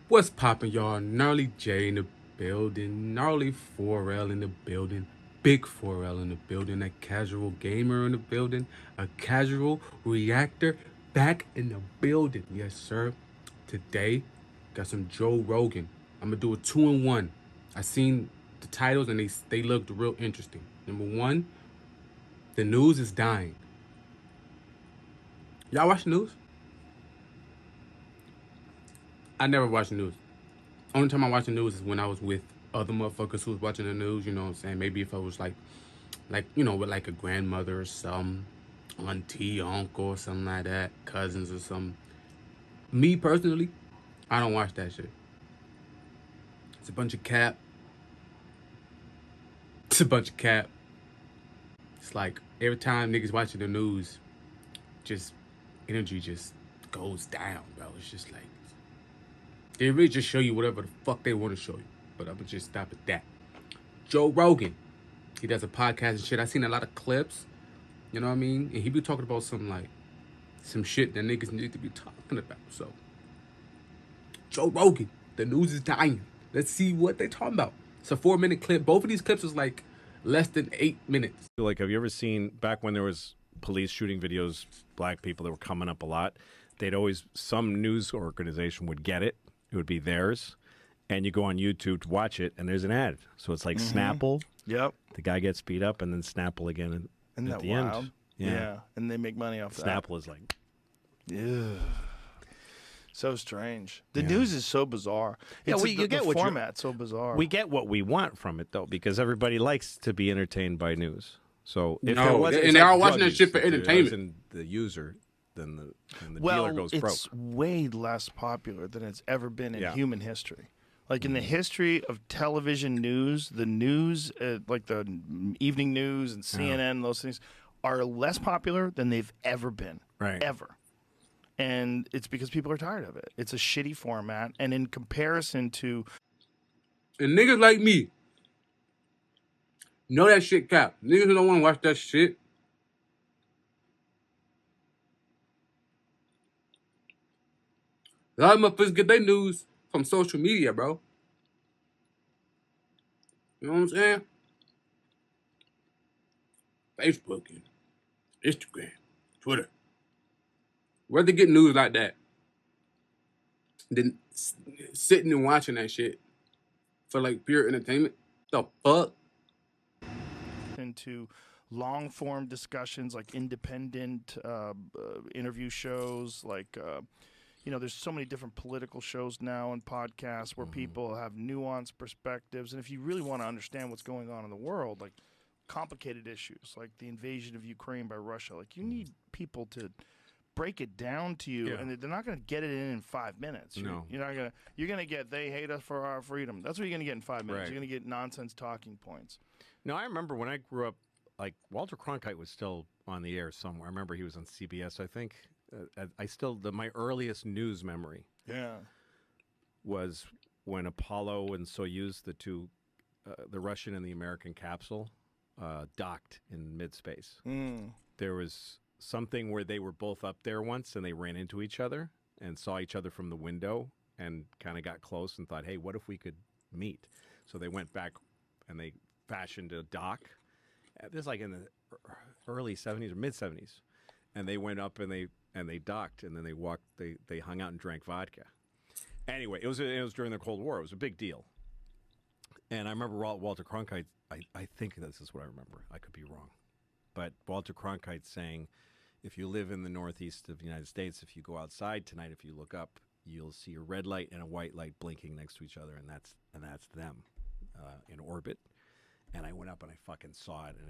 What's poppin', y'all? Gnarly J in the building, Gnarly 4L in the building, Big 4L in the building, a casual gamer in the building, a casual reactor back in the building. Yes, sir. Today, got some Joe Rogan. I'm gonna do a 2-in-1. I seen the titles and they looked real interesting. Number one, the news is dying. Y'all watch the news? I never watch the news. Only time I watch the news is when I was with other motherfuckers who was watching the news, you know what I'm saying? Maybe if I was with like a grandmother or some auntie, uncle or something like that, cousins or something. Me personally, I don't watch that shit. It's a bunch of cap. It's a bunch of cap. It's like every time niggas watching the news, just energy just goes down, bro. It's just like they really just show you whatever the fuck they want to show you. But I'm gonna just stop at that. Joe Rogan, he does a podcast and shit. I seen a lot of clips, you know what I mean? And he be talking about some shit that niggas need to be talking about. So, Joe Rogan, the news is dying. Let's see what they talking about. It's a 4-minute clip. Both of these clips was like less than 8 minutes. Like, have you ever seen back when there was police shooting videos, black people that were coming up a lot? They'd always, some news organization would get it. It would be theirs. And you go on YouTube to watch it, and there's an ad. So it's like Snapple. Yep. The guy gets beat up, and then Snapple again Isn't at that the wild? end. Yeah. And they make money off that. Snapple is like, Yeah. So strange. The news is so bizarre. Yeah, It's well, you get the what you- format's so bizarre. we get what we want from it, though, because everybody likes to be entertained by news. So if No, there was, and it's they like are watching drug that shit use. for If there entertainment. isn't the user, then the well, dealer goes broke. it's way less popular than it's ever been in Yeah. human history. Like in the history of television news, the news, like the evening news and CNN, those things, are less popular than they've ever been. Right. Ever. And it's because people are tired of it. It's a shitty format. And in comparison to And niggas like me know that shit cap. Niggas who don't want to watch that shit. A lot of motherfuckers get their news from social media, bro. You know what I'm saying? Facebook and Instagram, Twitter. Rather get news like that than sitting and watching that shit for like pure entertainment. The fuck? into long form discussions like independent interview shows like there's so many different political shows now and podcasts where people have nuanced perspectives, and if you really want to understand what's going on in the world, like complicated issues like the invasion of Ukraine by Russia, like you need people to break it down to you, and they're not going to get it in 5 minutes. No. You're gonna get they hate us for our freedom. That's what you're gonna get in 5 minutes. Right. You're gonna get nonsense talking points. No, I remember when I grew up, like Walter Cronkite was still on the air somewhere. I remember he was on CBS, I think. My earliest news memory Yeah. was when Apollo and Soyuz, the two, the Russian and the American capsule, docked in mid-space. There was something where they were both up there once and they ran into each other and saw each other from the window and kind of got close and thought, hey, what if we could meet? So they went back and they fashioned a dock. This is like in the early 70s or mid 70s. And they went up and they docked, and then they walked, they hung out and drank vodka. Anyway, it was during the Cold War. It was a big deal. And I remember Walter Cronkite, I think this is what I remember. I could be wrong. But Walter Cronkite saying, if you live in the northeast of the United States, if you go outside tonight, if you look up, you'll see a red light and a white light blinking next to each other, and that's them in orbit. And I went up and I fucking saw it, and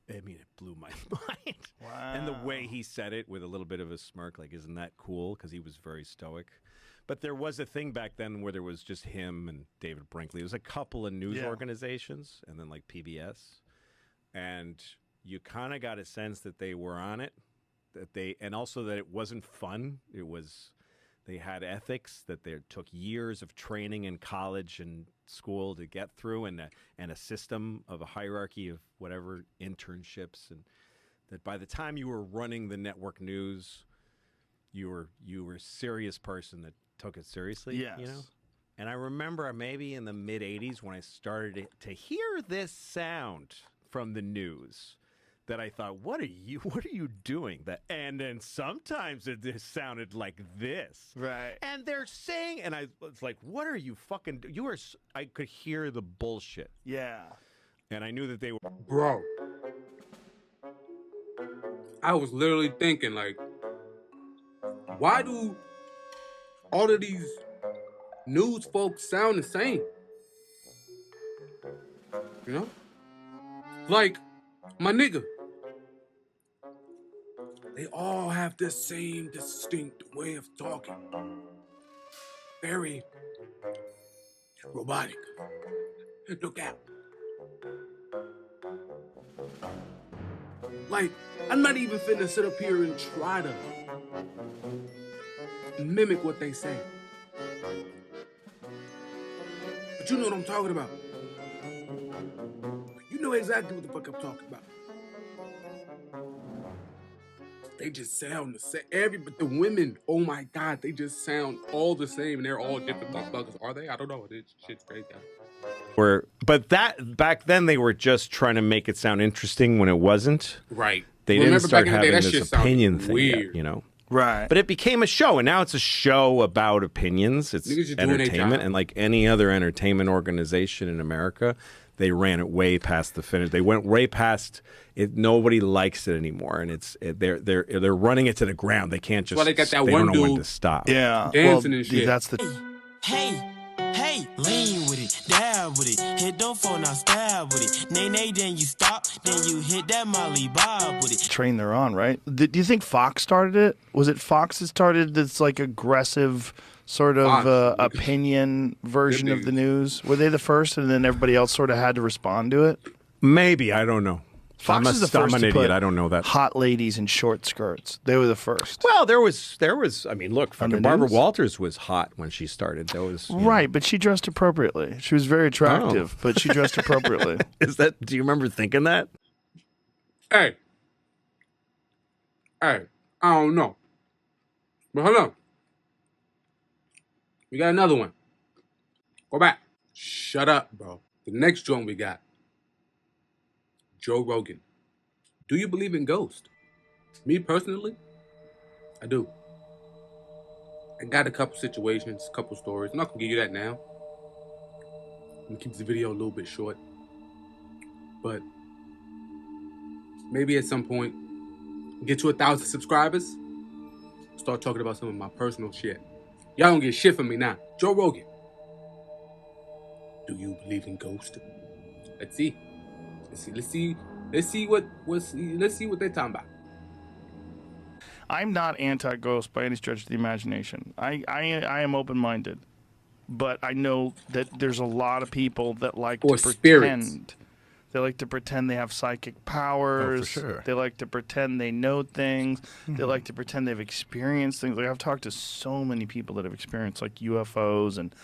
it blew my mind. Wow. And the way he said it with a little bit of a smirk, like, isn't that cool? Because he was very stoic. But there was a thing back then where there was just him and David Brinkley. There was a couple of news organizations, and then like PBS. And you kind of got a sense that they were on it, and also that it wasn't fun. They had ethics, that they took years of training in college and school to get through, and a system of a hierarchy of whatever internships, and that by the time you were running the network news, you were a serious person that took it seriously. Yes. You know? And I remember maybe in the mid 80s when I started to hear this sound from the news that I thought, what are you doing? And then sometimes it just sounded like this. Right. And they're saying, and I was like, what are you fucking, I could hear the bullshit. Yeah. And I knew that they were. Bro. I was literally thinking, like, why do all of these news folks sound the same? You know? Like, my nigga. They all have the same distinct way of talking. Very robotic. Look out. Like, I'm not even finna sit up here and try to mimic what they say. But you know what I'm talking about. You know exactly what the fuck I'm talking about. They just sound the same. But the women, oh my God, they just sound all the same, and they're all different motherfuckers. Are they? I don't know. This shit's crazy. But that back then they were just trying to make it sound interesting when it wasn't. Right. They didn't start having this opinion thing yet, you know. Right. But it became a show, and now it's a show about opinions. It's entertainment, and like any other entertainment organization in America, they ran it way past the finish. They went way past it. Nobody likes it anymore, and they're running it to the ground. They can't just. Well, they got that they one don't know when dude to stop. Yeah. dancing and shit. That's the. Hey, lean with it, dab with it, hit the phone, now stab with it. Nay, then you stop, then you hit that Molly Bob with it. Train they're on, right? Do you think Fox started it? Was it Fox that started this like aggressive sort of opinion version of the news? Were they the first, and then everybody else sort of had to respond to it? Maybe, I don't know. Fox is the first I'm an to idiot. put I don't know that. hot ladies in short skirts. They were the first. Well, there was. I mean, look, On the fucking Barbara news? Walters was hot when she started. There was Right, but she dressed appropriately. She was very attractive, but she dressed appropriately. Is that? Do you remember thinking that? Hey, I don't know. But hold on. We got another one. Go back. Shut up, bro. The next joint we got. Joe Rogan. Do you believe in ghosts? Me personally, I do. I got a couple situations, a couple stories. I'm not gonna give you that now. I'm gonna keep this video a little bit short. But maybe at some point, get to 1,000 subscribers, start talking about some of my personal shit. Y'all don't get shit from me now. Joe Rogan. Do you believe in ghosts? Let's see what they're talking about. I'm not anti-ghost by any stretch of the imagination. I am open-minded, but I know that there's a lot of people that like to pretend. Spirits. They like to pretend they have psychic powers. Oh, for sure. They like to pretend they know things. They like to pretend they've experienced things. Like I've talked to so many people that have experienced like UFOs, and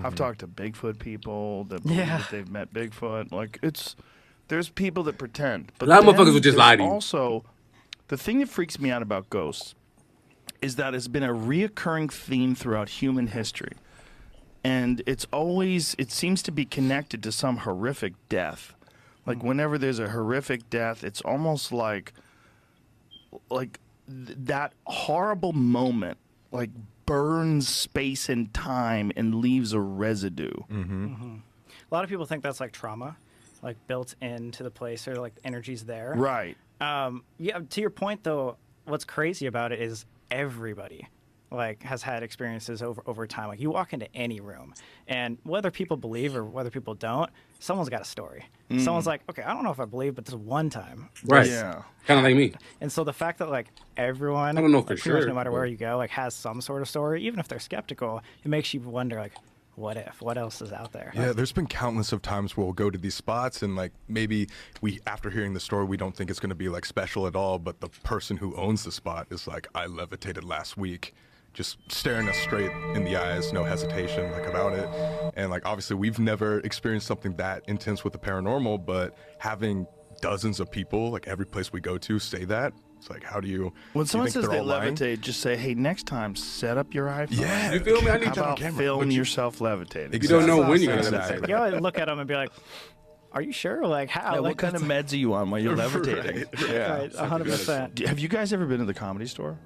I've talked to Bigfoot people that believe that they've met Bigfoot. Like there's people that pretend, but A lot of then motherfuckers would just lie to you. Also, the thing that freaks me out about ghosts is that it's been a reoccurring theme throughout human history, and it seems to be connected to some horrific death. Like whenever there's a horrific death, it's almost like that horrible moment, like burns space and time and leaves a residue. A lot of people think that's like trauma, like built into the place, or like energy's there. Right. Yeah. To your point, though, what's crazy about it is everybody like has had experiences over time. Like you walk into any room, and whether people believe or whether people don't, someone's got a story. Someone's like, okay, I don't know if I believe, but this one time, Right. Yeah. Kind of like me. And so the fact that like everyone, I don't know for like, pretty much sure, no matter where but- you go, like has some sort of story, even if they're skeptical, it makes you wonder like, what if? What else is out there? Yeah, there's been countless of times where we'll go to these spots and like maybe after hearing the story, we don't think it's going to be like special at all, but the person who owns the spot is like, I levitated last week, just staring us straight in the eyes, no hesitation like about it. And like obviously we've never experienced something that intense with the paranormal, but having dozens of people like every place we go to say that, It's like, how do you? When do you someone think says they're they all lying? levitate, just say, "Hey, next time, set up your iPhone." Yeah, You feel me? I need How that on about camera. film But yourself levitating? You don't know when you're gonna Exactly. levitate. You always look at them and be like, "Are you sure? Like how? Yeah, like, what kind of meds are you on while you're levitating? Yeah. Right, 100%. Have you guys ever been to the Comedy Store?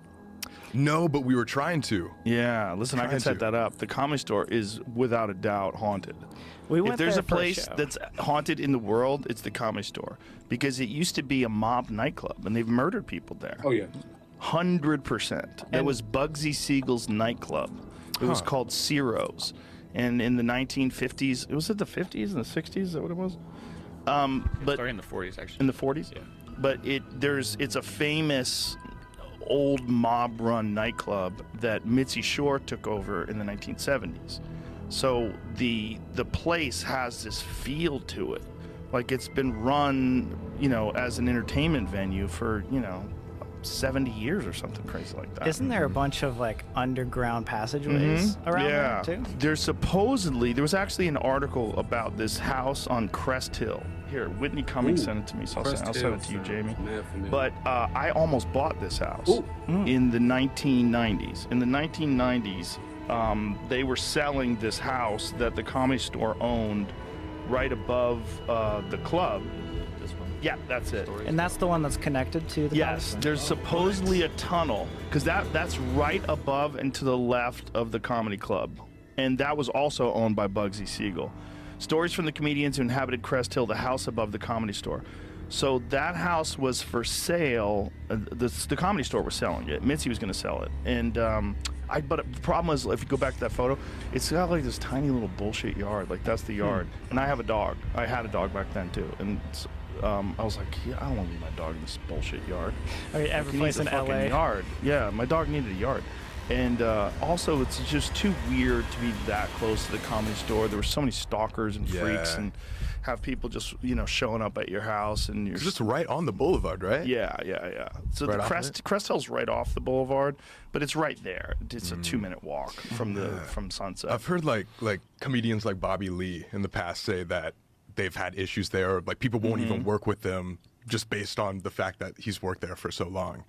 No, but we were trying to. Yeah, listen, I can Trying set to. that up. The Comedy Store is without a doubt haunted. We went If there's there a for place show. that's haunted in the world, it's the Comedy Store because it used to be a mob nightclub and they've murdered people there. Oh yeah. 100%. That And- was Bugsy Siegel's nightclub. It was called Ciro's. And in the 1950s, was it the 50s and the 60s? Is that what it was? But Started in the 40s, actually. in the 40s? Yeah. But it's a famous old mob-run nightclub that Mitzi Shore took over in the 1970s. So the place has this feel to it. Like it's been run, as an entertainment venue for, 70 years or something crazy like that. Isn't there a bunch of like underground passageways around Yeah. there too? There was actually an article about this house on Crest Hill. Here, Whitney Cummings sent it to me, so I'll send it to you, Jamie. But I almost bought this house in the 1990s. In the 1990s, they were selling this house that the Comedy Store owned right above the club. This one. Yeah, that's it. And that's the one that's connected to the Yes, Comedy there's supposedly a tunnel because that's right above and to the left of the comedy club, and that was also owned by Bugsy Siegel. Stories from the comedians who inhabited Crest Hill, the house above the Comedy Store. So that house was for sale. The Comedy Store was selling it. Mitzi was going to sell it, and but the problem is, if you go back to that photo, it's got like this tiny little bullshit yard. Like that's the yard, and I have a dog. I had a dog back then too, and I was like, yeah, I don't want to leave my dog in this bullshit yard. I mean, every He place needs in a fucking LA. yard. Yeah, my dog needed a yard. And also, it's just too weird to be that close to the Comedy Store. There were so many stalkers and freaks, Yeah. and have people just showing up at your house, and you're It's just right on the boulevard, right? yeah. So Right the off of Crest Hill's right off the boulevard, but it's right there. It's a 2-minute walk from Sunset. I've heard like comedians like Bobby Lee in the past say that they've had issues there. Like people won't even work with them just based on the fact that he's worked there for so long.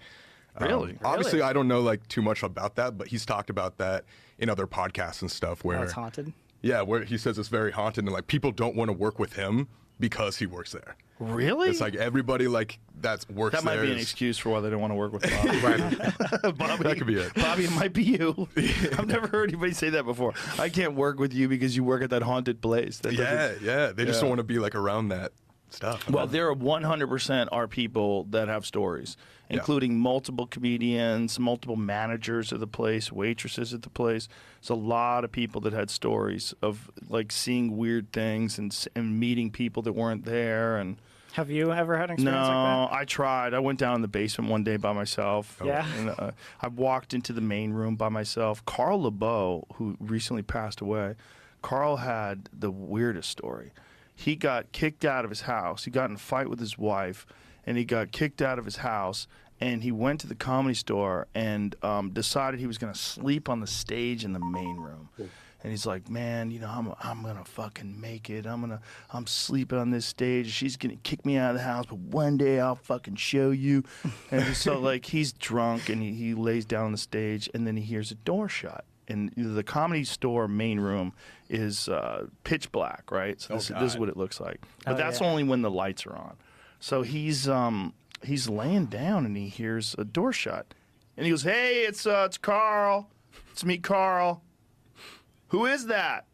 Really? Obviously, I don't know like too much about that, but he's talked about that in other podcasts and stuff. Where Oh, it's haunted. yeah, where he says it's very haunted and like people don't want to work with him because he works there. Really? It's like everybody like that works that might there be an is- excuse for why they don't want to work with Bobby. Bobby, That could be it. Bobby, it might be you. I've never heard anybody say that before. I can't work with you because you work at that haunted place. That doesn't- Yeah. They just Yeah. don't want to be like around that stuff. Well, there are 100% are people that have stories, including multiple comedians, multiple managers of the place, waitresses at the place. There's a lot of people that had stories of like seeing weird things and meeting people that weren't there. And Have you ever had an experience no, like I tried. I went down in the basement one day by myself. Yeah. And, I walked into the main room by myself. Carl LeBeau, who recently passed away, Carl had the weirdest story. He got kicked out of his house. He got in a fight with his wife, and he got kicked out of his house. And he went to the Comedy Store and decided he was going to sleep on the stage in the main room. And he's like, man, I'm gonna fucking make it. I'm sleeping on this stage. She's gonna kick me out of the house, but one day I'll fucking show you. And so like he's drunk and he lays down on the stage, and then he hears a door shut. And the Comedy Store main room is pitch black, right? So this is what it looks like. But that's only when the lights are on. So he's laying down and he hears a door shut, and he goes, "Hey, it's Carl. It's me, Carl. Who is that?"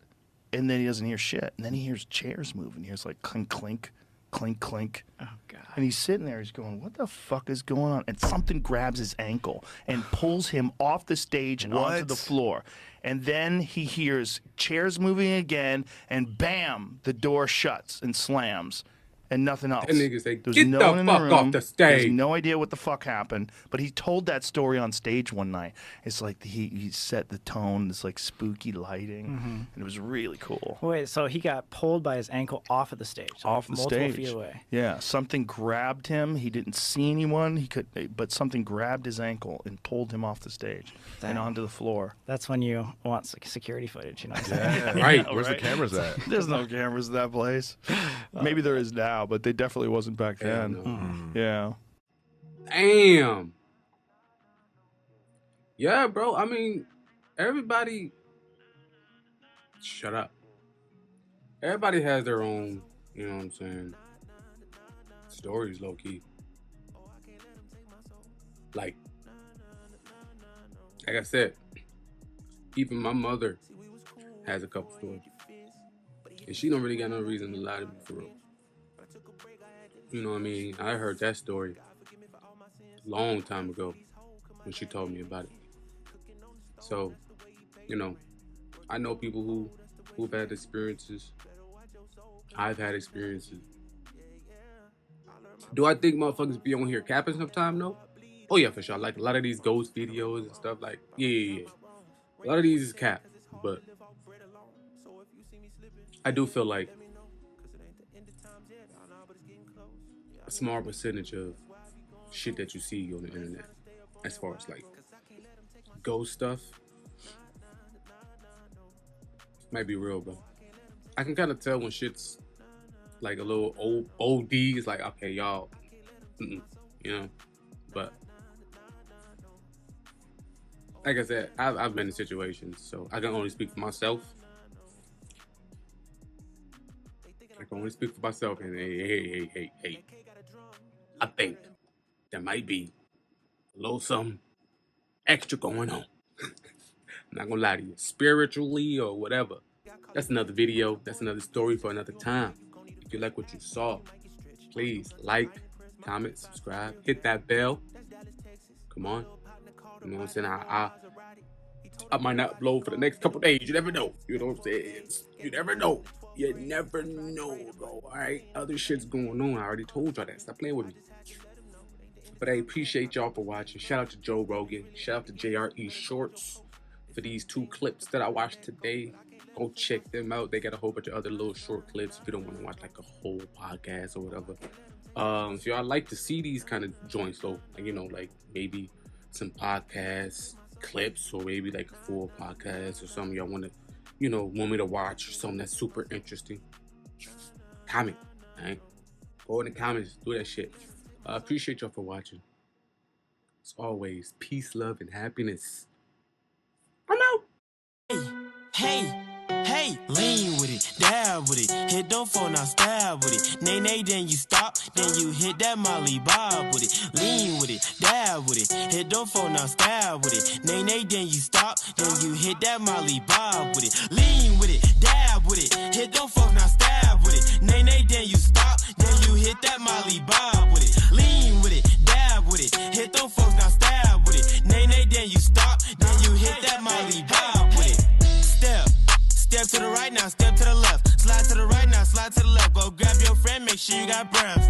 And then he doesn't hear shit. And then he hears chairs moving. He hears like clink, clink, clink, clink. Oh, God. And he's sitting there. He's going, "What the fuck is going on?" And something grabs his ankle and pulls him off the stage and onto the floor. And then he hears chairs moving again, and bam, the door shuts and slams. And nothing else. That nigga say, There's "Get no the one in fuck room. off the stage." There's no idea what the fuck happened, but he told that story on stage one night. It's like he set the tone, this like spooky lighting, and it was really cool. Wait, so he got pulled by his ankle off of the stage, Off the multiple stage. feet away. Yeah, something grabbed him. He didn't see anyone. But something grabbed his ankle and pulled him off the stage and onto the floor. That's when you want security footage, you know what I'm saying? Right. Where's the cameras at? There's no cameras in that place. Maybe there is now, but they definitely wasn't back then. Yeah. Damn. Yeah, bro. I mean, everybody. Shut up. Everybody has their own, you know what I'm saying, stories, low key. Like I said, even my mother has a couple stories. And she don't really got no reason to lie to me for real. You know what I mean? I heard that story a long time ago when she told me about it. So, you know, I know people who've had experiences. I've had experiences. Do I think motherfuckers be on here capping sometime? No. Oh yeah, for sure. Like a lot of these ghost videos and stuff. Like yeah. A lot of these is cap, but I do feel like a small percentage of shit that you see on the internet, as far as like ghost stuff, might be real, bro. I can kind of tell when shit's like a little old OD. It's like, okay, y'all, you know. But like I said, I've been in situations, so I can only speak for myself. I can only speak for myself, and hey. I think there might be a little something extra going on. I'm not gonna lie to you, spiritually or whatever. That's another video. That's another story for another time. If you like what you saw, please like, comment, subscribe, hit that bell. Come on. You know what I'm saying? I might not upload for the next couple days. You never know. You know what I'm saying? You never know. You never know, bro. All right? Other shit's going on. I already told y'all that. Stop playing with me. But I appreciate y'all for watching. Shout out to Joe Rogan. Shout out to JRE Shorts for these 2 clips that I watched today. Go check them out. They got a whole bunch of other little short clips if you don't want to watch like a whole podcast or whatever. So y'all like to see these kind of joints, though. Like, you know, like maybe some podcast clips or maybe like a full podcast or something y'all want to, you know, want me to watch or something that's super interesting. Comment, right? Go in the comments, do that shit. I appreciate y'all for watching. As always, peace, love, and happiness. I'm out. Hey, lean with it, dab with it, hit them for now, stab with it. Nay, then you stop, then you hit that Molly Bob with it. Lean with it, dab with it, hit them for now, stab with it. Nay, then you stop, then you hit that Molly Bob with it. Lean with it, dab with it, hit them for now, stab with it. Nay, then you stop, then you hit that Molly Bob with it. Lean with it, dab with it, hit them folks now, stab with it. Nay, then you stop, then you hit that Molly Bob with it. Step to the right now, step to the left. Slide to the right now, slide to the left. Go grab your friend, make sure you got breath.